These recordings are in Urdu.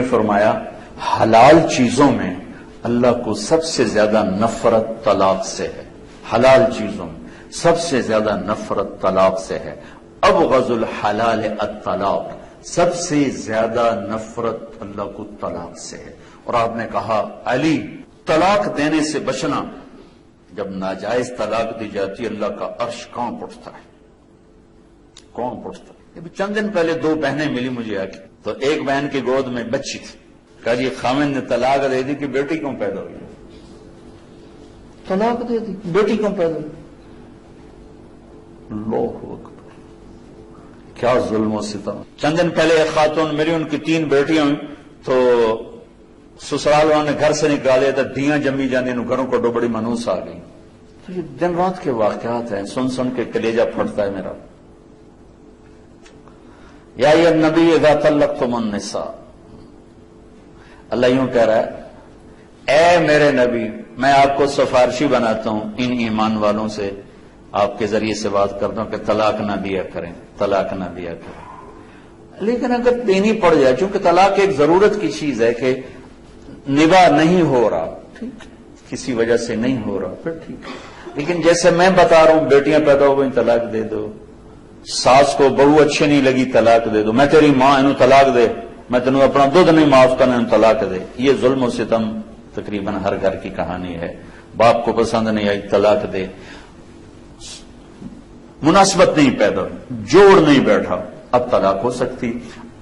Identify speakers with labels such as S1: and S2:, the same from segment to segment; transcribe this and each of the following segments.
S1: نے فرمایا حلال چیزوں میں اللہ کو سب سے زیادہ نفرت طلاق سے ہے، حلال چیزوں میں سب سے زیادہ نفرت طلاق سے ہے، ابغض الحلال الطلاق، سب سے زیادہ نفرت اللہ کو طلاق سے ہے۔ اور آپ نے کہا علی طلاق دینے سے بچنا، جب ناجائز طلاق دی جاتی اللہ کا عرش کانپ اٹھتا ہے، کانپ اٹھتا ہے۔ چند دن پہلے دو بہنیں ملی مجھے آ کے، تو ایک بہن کی گود میں بچی تھی، کہا جی خامن نے طلاق دے دی کہ بیٹی کیوں پیدا ہوئی؟ طلاق دے دی، بیٹی کیوں پیدا ہوئی؟ اللہ اکبر، کیا ظلم و ستم۔ چند دن پہلے ایک خاتون میری، ان کی 3 بیٹیاں ہوئی، تو سسرال والوں نے گھر سے نکالے تو دیاں جمی جانے، گھروں کو بڑی منوس آ گئی۔ تو یہ دن رات کے واقعات ہیں، سن سن کے کلیجہ پھٹتا ہے میرا۔ یا ایھا النبی اذا طلقتم النساء، اللہ یوں کہہ رہا ہے اے میرے نبی میں آپ کو سفارشی بناتا ہوں ان ایمان والوں سے، آپ کے ذریعے سے بات کرتا ہوں کہ طلاق نہ دیا کریں، طلاق نہ دیا کریں۔ لیکن اگر دینی پڑ جائے، چونکہ طلاق ایک ضرورت کی چیز ہے کہ نباہ نہیں ہو رہا، ٹھیک، کسی وجہ سے نہیں ہو رہا، پھر ٹھیک ہے۔ لیکن جیسے میں بتا رہا ہوں بیٹیاں پیدا ہو گئی طلاق دے دو، ساس کو بہو اچھی نہیں لگی طلاق دے دو، میں تیری ماں انہوں طلاق دے، میں تینوں اپنا دودھ نہیں معاف کرنا انہوں طلاق دے۔ یہ ظلم و ستم تقریباً ہر گھر کی کہانی ہے۔ باپ کو پسند نہیں آئی طلاق دے، مناسبت نہیں پیدا ہوئی، جوڑ نہیں بیٹھا، اب طلاق ہو سکتی۔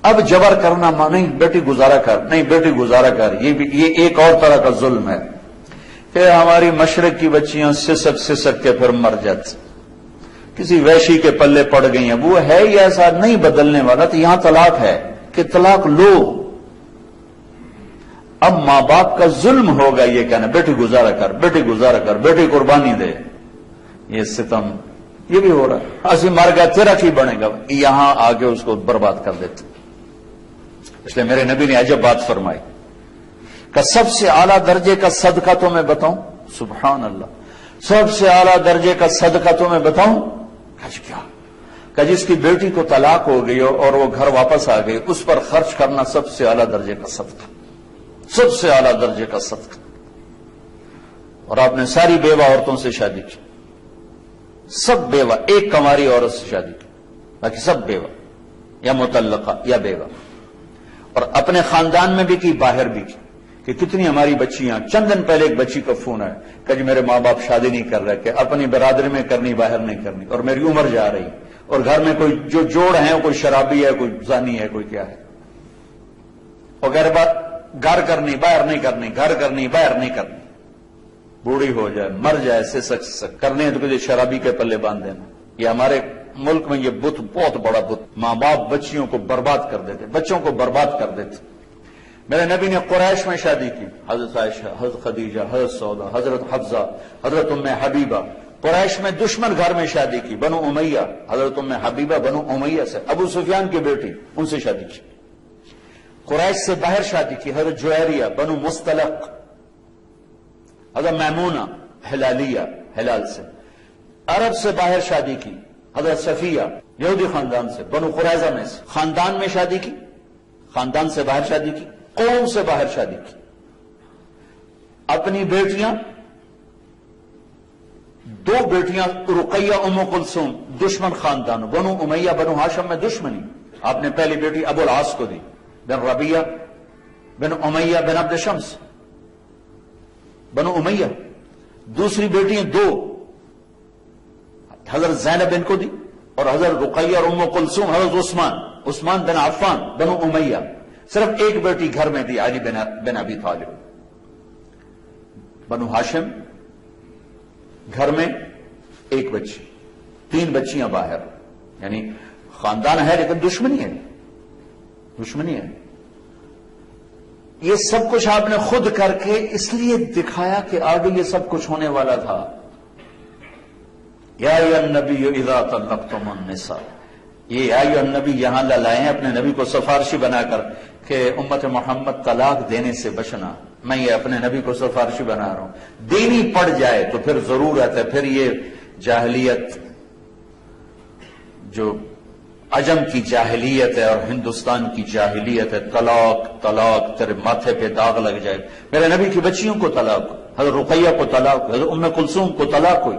S1: اب جبر کرنا نہیں، بیٹی گزارا کر، نہیں بیٹی گزارا کر، یہ ایک اور طرح کا ظلم ہے کہ ہماری مشرق کی بچیاں سسک سسک کے پھر مر جاتی، کسی ویشی کے پلے پڑ گئی ہیں، وہ ہے یہ ایسا نہیں بدلنے والا، تو یہاں طلاق ہے کہ طلاق لو۔ اب ماں باپ کا ظلم ہوگا یہ کہنا بیٹی گزارا کر، بیٹی گزارا کر، بیٹی قربانی دے، یہ ستم یہ بھی ہو رہا ہے۔ اسی مر گیا تیرا کی بنے گا، یہاں آگے اس کو برباد کر دیتے۔ اس لیے میرے نبی نے عجب بات فرمائی کہ سب سے اعلیٰ درجے کا صدقہ تو میں بتاؤں، سبحان اللہ، سب سے اعلیٰ درجے کا صدقہ تو میں بتاؤں، کیا کہ جس کی بیٹی کو طلاق ہو گئی اور وہ گھر واپس آ گئی، اس پر خرچ کرنا سب سے اعلیٰ درجے کا صدقہ، سب سے اعلیٰ درجے کا صدقہ۔ اور آپ نے ساری بیوہ عورتوں سے شادی کی، سب بیوہ، ایک کنواری عورت سے شادی کی، باقی سب بیوہ یا مطلقہ یا بیوہ، اور اپنے خاندان میں بھی کی، باہر بھی کی، کہ کتنی ہماری بچیاں، چند دن پہلے ایک بچی کا فون ہے کہ جی میرے ماں باپ شادی نہیں کر رہے، کہ اپنی برادری میں کرنی، باہر نہیں کرنی، اور میری عمر جا رہی، اور گھر میں کوئی جو جوڑ ہیں، کوئی شرابی ہے، کوئی زانی ہے، کوئی کیا ہے، اور غیر بات گھر کرنی، باہر نہیں کرنی، گھر کرنی، باہر نہیں کرنی، بوڑھی ہو جائے، مر جائے، سسک کرنے ہیں تو کسی شرابی کے پلے باندھ دینا۔ یہ ہمارے ملک میں یہ بت بہت بڑا بت، ماں باپ بچیوں کو برباد کر دیتے، بچوں کو برباد کر دیتے۔ میرے نبی نے قریش میں شادی کی، حضرت عائشہ، حضرت خدیجہ، حضرت سودا، حضرت حفصہ، حضرت ام حبیبہ۔ قریش میں دشمن گھر میں شادی کی، بنو امیہ، حضرت ام حبیبہ بنو امیہ سے، ابو سفیان کی بیٹی، ان سے شادی کی۔ قریش سے باہر شادی کی، حضرت جویریہ بنو مستلق، حضرت میمونہ ہلالیہ، ہلال سے۔ عرب سے باہر شادی کی، حضرت صفیہ یہودی خاندان سے، بنو قریظہ میں سے، خاندان میں شادی کی، خاندان سے باہر شادی کی، قوم سے باہر شادی کی۔ اپنی بیٹیاں، 2 بیٹیاں رقیہ ام کلثوم، دشمن خاندان، بنو امیہ بنو ہاشم میں دشمنی، آپ نے پہلی بیٹی ابو العاص کو دی، بن ربیہ بن امیہ بن عبد شمس، بنو امیہ۔ دوسری بیٹیاں 2 حضرت زینب ان کو دی، اور حضرت رقیہ اور ام کلثوم حضرت عثمان بن عفان بنو امیہ۔ صرف ایک بیٹی گھر میں دی، علی بن ابی طالب۔ بنو ہاشم گھر میں ایک بچی، 3 بچیاں باہر، یعنی خاندان ہے لیکن دشمنی ہے، دشمنی ہے۔ یہ سب کچھ آپ نے خود کر کے اس لیے دکھایا کہ آگے یہ سب کچھ ہونے والا تھا۔ یا ایھا النبی اذا طلقتم النساء، یہ یا ایھا النبی یہاں لائے ہیں اپنے نبی کو سفارشی بنا کر کہ امت محمد طلاق دینے سے بچنا، میں یہ اپنے نبی کو سفارشی بنا رہا ہوں۔ دینی پڑ جائے تو پھر ضرورت ہے، پھر یہ جاہلیت جو عجم کی جاہلیت ہے اور ہندوستان کی جاہلیت ہے، طلاق طلاق، تیرے ماتھے پہ داغ لگ جائے۔ میرے نبی کی بچیوں کو طلاق ہوئی، حضرت رقیہ کو طلاق ہوئی، حضرت ام کلثوم کو طلاق ہوئی،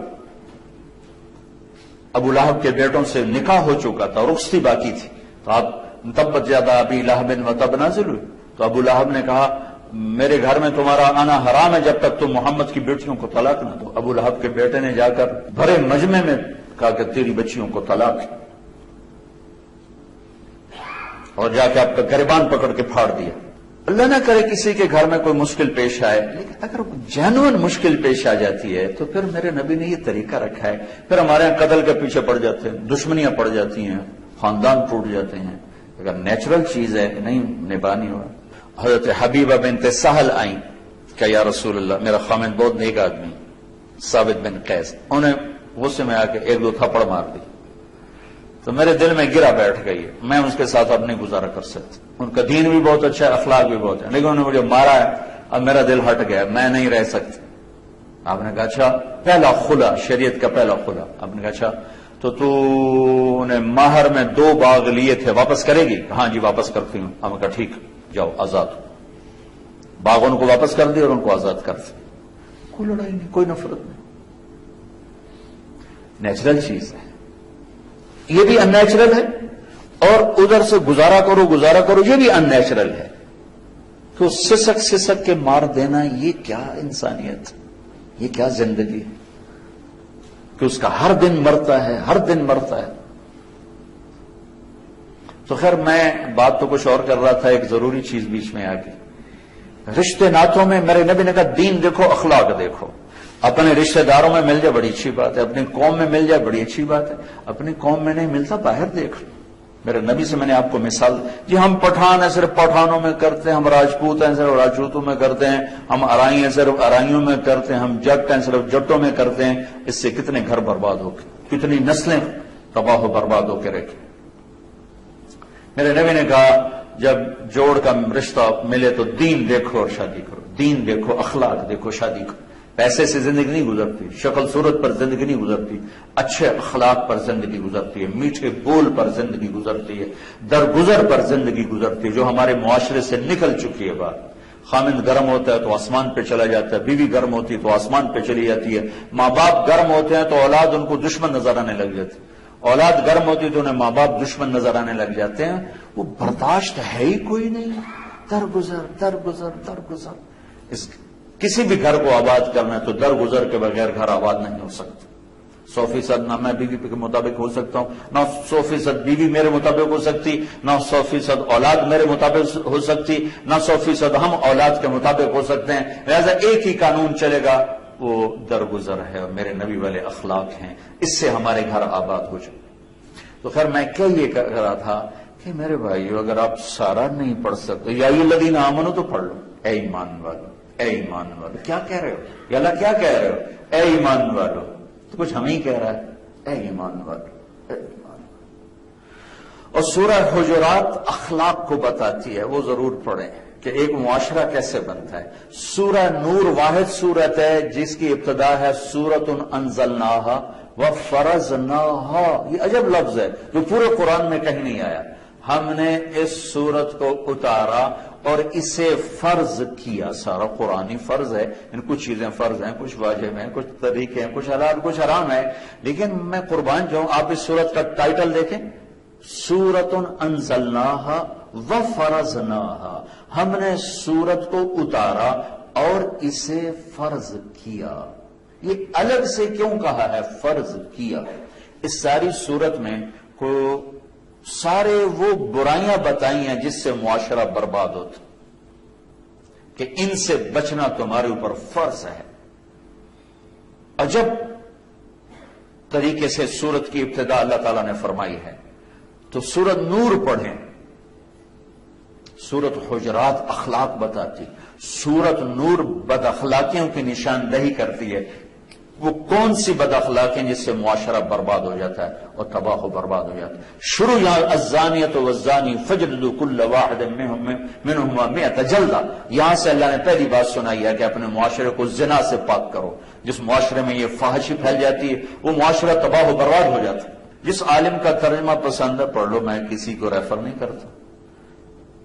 S1: ابو لہب کے بیٹوں سے نکاح ہو چکا تھا، رخصتی باقی تھی، تو آپ تبت یدا ابی لہب و تب نازل ہوئی۔ تو ابو لہب نے کہا میرے گھر میں تمہارا آنا حرام ہے جب تک تم محمد کی بیٹیوں کو طلاق نہ دو۔ ابو لہب کے بیٹے نے جا کر بھرے مجمع میں کہا کہ تیری بچیوں کو طلاق ہے، اور جا کے آپ کا گریبان پکڑ کے پھاڑ دیا۔ اللہ نہ کرے کسی کے گھر میں کوئی مشکل پیش آئے، لیکن اگر جینوئن مشکل پیش آ جاتی ہے تو پھر میرے نبی نے یہ طریقہ رکھا ہے، پھر ہمارے یہاں قتل کے پیچھے پڑ جاتے ہیں، دشمنیاں پڑ جاتی ہیں، خاندان ٹوٹ جاتے ہیں۔ اگر نیچرل چیز ہے نہیں نبھانی ہوا۔ حضرت حبیبہ بنت سہل آئیں کہ یا رسول اللہ میرا خامد بہت نیک آدمی ثابت بن قیس، انہیں غصے میں آ کے ایک دو تھپڑ مار دی، تو میرے دل میں گرا بیٹھ گئی ہے، میں اس کے ساتھ اب نہیں گزارا کر سکتا۔ ان کا دین بھی بہت اچھا ہے، اخلاق بھی بہت ہے، لیکن انہوں نے مجھے مارا ہے، اب میرا دل ہٹ گیا، میں نہیں رہ سکتی۔ آپ نے کہا اچھا، پہلا خلا، شریعت کا پہلا خلا۔ آپ نے کہا اچھا تو نے مہر میں 2 باغ لیے تھے، واپس کرے گی؟ ہاں جی واپس کرتی ہوں۔ ہم نے کہا ٹھیک، جاؤ آزاد ہو۔ باغ ان کو واپس کر دی اور ان کو آزاد کر دی، کوئی لڑائی نہیں، کوئی نفرت نہیں، نیچرل چیز ہے۔ یہ بھی ان نیچرل ہے، اور ادھر سے گزارا کرو یہ بھی ان نیچرل ہے۔ تو سسک کے مار دینا، یہ کیا انسانیت، یہ کیا زندگی ہے کہ اس کا ہر دن مرتا ہے۔ تو خیر میں بات تو کچھ اور کر رہا تھا، ایک ضروری چیز بیچ میں آ گئی۔ رشتے ناتوں میں میرے نبی نے کہا دین دیکھو، اخلاق دیکھو۔ اپنے رشتہ داروں میں مل جائے بڑی اچھی بات ہے، اپنی قوم میں مل جائے بڑی اچھی بات ہے، اپنی قوم میں نہیں ملتا باہر دیکھ لو۔ میرے نبی سے میں نے آپ کو مثال، جی ہم پٹھان ہیں صرف پٹھانوں میں کرتے ہیں، ہم راجپوت ہیں صرف راجپوتوں میں کرتے ہیں، ہم ارائی ہیں صرف ارائیوں میں کرتے ہیں، ہم جٹ ہیں صرف جٹوں میں کرتے ہیں۔ اس سے کتنے گھر برباد ہو گئے، کتنی نسلیں تباہ و برباد ہو کے رکھے۔ میرے نبی نے کہا جب جوڑ کا رشتہ ملے تو دین دیکھو اور شادی کرو، دین دیکھو، اخلاق دیکھو، شادی کرو۔ پیسے سے زندگی نہیں گزرتی، شکل صورت پر زندگی نہیں گزرتی، اچھے اخلاق پر زندگی گزرتی ہے، میٹھے بول پر زندگی گزرتی ہے، درگزر پر زندگی گزرتی ہے، جو ہمارے معاشرے سے نکل چکی ہے بات۔ خامند گرم ہوتا ہے تو آسمان پہ چلا جاتا ہے، بیوی گرم ہوتی ہے تو آسمان پہ چلی جاتی ہے، ماں باپ گرم ہوتے ہیں تو اولاد ان کو دشمن نظر آنے لگ جاتی ہے، اولاد گرم ہوتی ہے تو انہیں ماں باپ دشمن نظر آنے لگ جاتے ہیں۔ وہ برداشت ہے ہی کوئی نہیں، درگزر۔ کسی بھی گھر کو آباد کرنا ہے تو درگزر کے بغیر گھر آباد نہیں ہو سکتا۔ 100% نہ میں بیوی کے مطابق ہو سکتا ہوں، نہ 100% بیوی میرے مطابق ہو سکتی، نہ 100% اولاد میرے مطابق ہو سکتی، نہ 100% ہم اولاد کے مطابق ہو سکتے ہیں۔ لہذا ایک ہی قانون چلے گا، وہ درگزر ہے اور میرے نبی والے اخلاق ہیں، اس سے ہمارے گھر آباد ہو جائے۔ تو خیر میں کیا یہ کہہ رہا تھا کہ میرے بھائیو اگر آپ سارا نہیں پڑھ سکتے یا الذین آمنوا تو پڑھ لو۔ اے ایمان والو، اے ایمان والو، کیا کہہ رہے ہو یا اللہ کیا کہہ رہے ہو؟ اے ایمان والو، تو کچھ ہم ہی کہہ رہا ہے، اے ایمان والو، اے ایمان والو۔ اور سورہ حجرات اخلاق کو بتاتی ہے، وہ ضرور پڑھیں کہ ایک معاشرہ کیسے بنتا ہے۔ سورہ نور واحد سورت ہے جس کی ابتدا ہے سورۃ انزلناہا وفرضناہا۔ یہ عجب لفظ ہے جو پورے قرآن میں کہیں نہیں آیا۔ ہم نے اس سورت کو اتارا اور اسے فرض کیا، سارا قرآنی فرض ہے، ان کچھ چیزیں فرض ہیں، کچھ واجب ہیں، کچھ طریقے ہیں، کچھ حلال کچھ حرام ہے، لیکن میں قربان جاؤں آپ اس سورت کا ٹائٹل دیکھیں، سورۃ انزلناہا وفرضناہا۔ ہم نے سورت کو اتارا اور اسے فرض کیا۔ یہ الگ سے کیوں کہا ہے فرض کیا؟ اس ساری سورت میں کو سارے وہ برائیاں بتائی ہیں جس سے معاشرہ برباد ہوتا، کہ ان سے بچنا تمہارے اوپر فرض ہے۔ عجب طریقے سے سورت کی ابتدا اللہ تعالیٰ نے فرمائی ہے۔ تو سورت نور پڑھیں، سورت حجرات اخلاق بتاتی، سورت نور بد اخلاقیوں کی نشاندہی کرتی ہے، وہ کون سی بد اخلاقیں جس سے معاشرہ برباد ہو جاتا ہے اور تباہ و برباد ہو جاتا ہے۔ شروع یہاں الزانیۃ والزانی فجلدوا کل واحد منہما 100 جلدہ، یہاں سے اللہ نے پہلی بات سنائی ہے کہ اپنے معاشرے کو زنا سے پاک کرو۔ جس معاشرے میں یہ فحاشی پھیل جاتی ہے وہ معاشرہ تباہ و برباد ہو جاتا ہے۔ جس عالم کا ترجمہ پسند ہے پڑھ لو، میں کسی کو ریفر نہیں کرتا.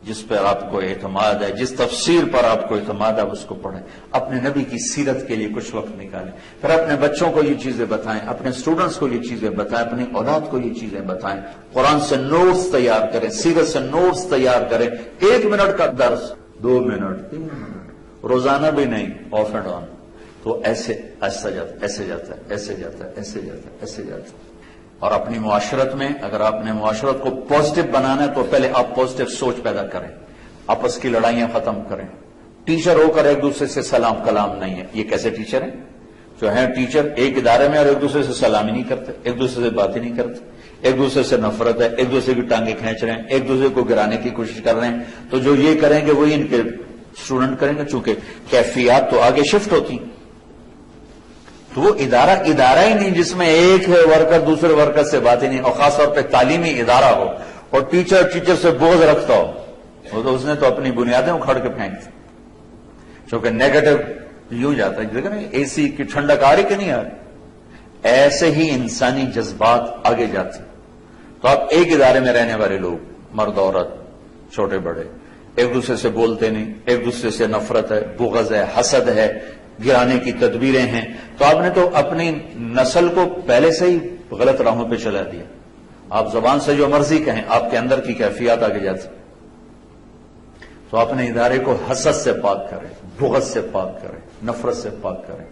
S1: جس پر آپ کو اعتماد ہے، جس تفسیر پر آپ کو اعتماد ہے اس کو پڑھیں. اپنے نبی کی سیرت کے لیے کچھ وقت نکالیں، پھر اپنے بچوں کو یہ چیزیں بتائیں، اپنے اسٹوڈنٹس کو یہ چیزیں بتائیں، اپنی اولاد کو یہ چیزیں بتائیں. قرآن سے نوٹس تیار کریں، سیرت سے نوٹس تیار کریں. 1 منٹ کا درس 2 منٹ 3 منٹ روزانہ بھی نہیں، آف اینڈ آن. تو ایسے ایسا جاتا ہے، ایسے جاتا ہے، ایسے جاتا ہے، ایسے جاتا ہے، ایسے جاتا ہے. اور اپنی معاشرت میں اگر آپ نے معاشرت کو پازیٹو بنانا ہے تو پہلے آپ پازیٹو سوچ پیدا کریں، آپس کی لڑائیاں ختم کریں. ٹیچر ہو کر ایک دوسرے سے سلام کلام نہیں ہے. یہ کیسے ٹیچر ہیں جو ہیں ٹیچر ایک ادارے میں اور ایک دوسرے سے سلام ہی نہیں کرتے، ایک دوسرے سے بات ہی نہیں کرتے، ایک دوسرے سے نفرت ہے، ایک دوسرے کی ٹانگیں کھینچ رہے ہیں، ایک دوسرے کو گرانے کی کوشش کر رہے ہیں. تو جو یہ کریں گے وہی ان کے اسٹوڈنٹ کریں گے، چونکہ کیفیات تو آگے شفٹ ہوتی ہیں. تو وہ ادارہ ہی نہیں جس میں ایک ورکر دوسرے ورکر سے بات ہی نہیں، اور خاص طور پہ تعلیمی ادارہ ہو اور ٹیچر سے بغض رکھتا ہو، وہ تو اس نے تو اپنی بنیادیں اکھاڑ کے پھینک دی. چونکہ نیگیٹو یوں جاتا ہے، دیکھیں نا اے سی کی ٹھنڈک آ رہی کہ نہیں آ رہی. ایسے ہی انسانی جذبات آگے جاتے. تو آپ ایک ادارے میں رہنے والے لوگ، مرد عورت چھوٹے بڑے، ایک دوسرے سے بولتے نہیں، ایک دوسرے سے نفرت ہے، بغض ہے، حسد ہے، گرانے کی تدبیریں ہیں. تو آپ نے تو اپنی نسل کو پہلے سے ہی غلط راہوں پہ چلا دیا. آپ زبان سے جو مرضی کہیں، آپ کے اندر کی کیفیات آگے جاتی. تو اپنے ادارے کو حسد سے پاک کریں، بغض سے پاک کریں، نفرت سے پاک کریں،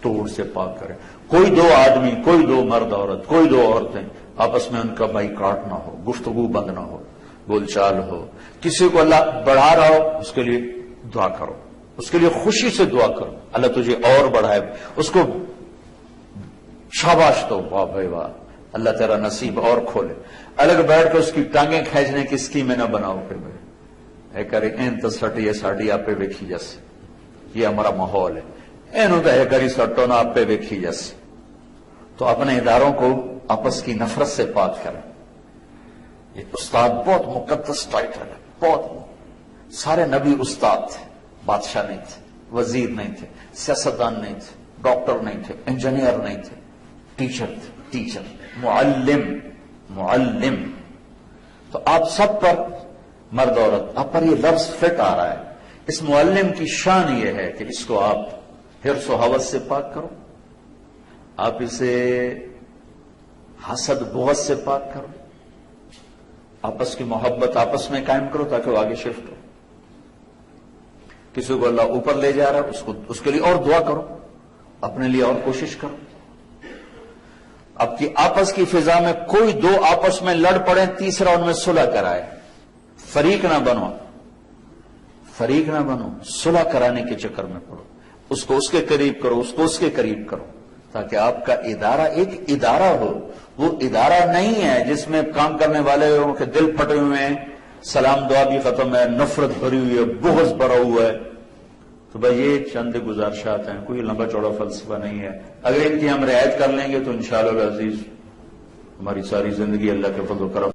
S1: توڑ سے پاک کریں. کوئی 2 آدمی، کوئی 2 مرد عورت، کوئی 2 عورتیں آپس میں ان کا بائیکاٹ نہ ہو، گفتگو بند نہ ہو، بول چال ہو. کسی کو اللہ بڑھا رہا ہو اس کے لیے دعا کرو، اس کے لیے خوشی سے دعا کرو، اللہ تجھے اور بڑھائے. اس کو شاباش دو، واہ بھائی واہ، اللہ تیرا نصیب اور کھولے. الگ بیٹھ کے اس کی ٹانگیں کھینچنے کی اسکیمیں نہ بناؤ کہ بھائی اے کرے این تو سٹی ہے ساڑی آپ پہ ویکھی جیسے، یہ ہمارا ماحول ہے، اینو تو اے کری سٹو نا آپ پہ ویکھی جیسے. تو اپنے اداروں کو آپس کی نفرت سے پاک کریں. یہ استاد بہت مقدس ٹائٹل ہے، بہت. سارے نبی استاد تھے، بادشاہ نہیں تھے، وزیر نہیں تھے، سیاستدان نہیں تھے، ڈاکٹر نہیں تھے، انجینئر نہیں تھے، ٹیچر تھے. ٹیچر، معلم. تو آپ سب پر، مرد عورت، آپ پر یہ لفظ فٹ آ رہا ہے. اس معلم کی شان یہ ہے کہ اس کو آپ حرص و حوث سے پاک کرو، آپ اسے حسد بغض سے پاک کرو، آپس کی محبت آپس میں قائم کرو تاکہ وہ آگے شفٹ ہو. کسی کو اللہ اوپر لے جا رہا ہے اس کے لیے اور دعا کرو، اپنے لیے اور کوشش کرو. اب کی آپس کی فضا میں کوئی 2 آپس میں لڑ پڑے، تیسرا ان میں صلح کرائے. فریق نہ بنو، صلح کرانے کے چکر میں پڑو. اس کو اس کے قریب کرو، اس کو اس کے قریب کرو، تاکہ آپ کا ادارہ ایک ادارہ ہو. وہ ادارہ نہیں ہے جس میں کام کرنے والے کے دل پھٹے ہوئے ہیں، سلام دعا بھی ختم ہے، نفرت بھری ہوئی ہے، بغض بھرا ہوا ہے. تو بھائی یہ چند گزارشات ہیں، کوئی لمبا چوڑا فلسفہ نہیں ہے. اگر ان کی ہم رعایت کر لیں گے تو انشاءاللہ العزیز ہماری ساری زندگی اللہ کے فضل و کرم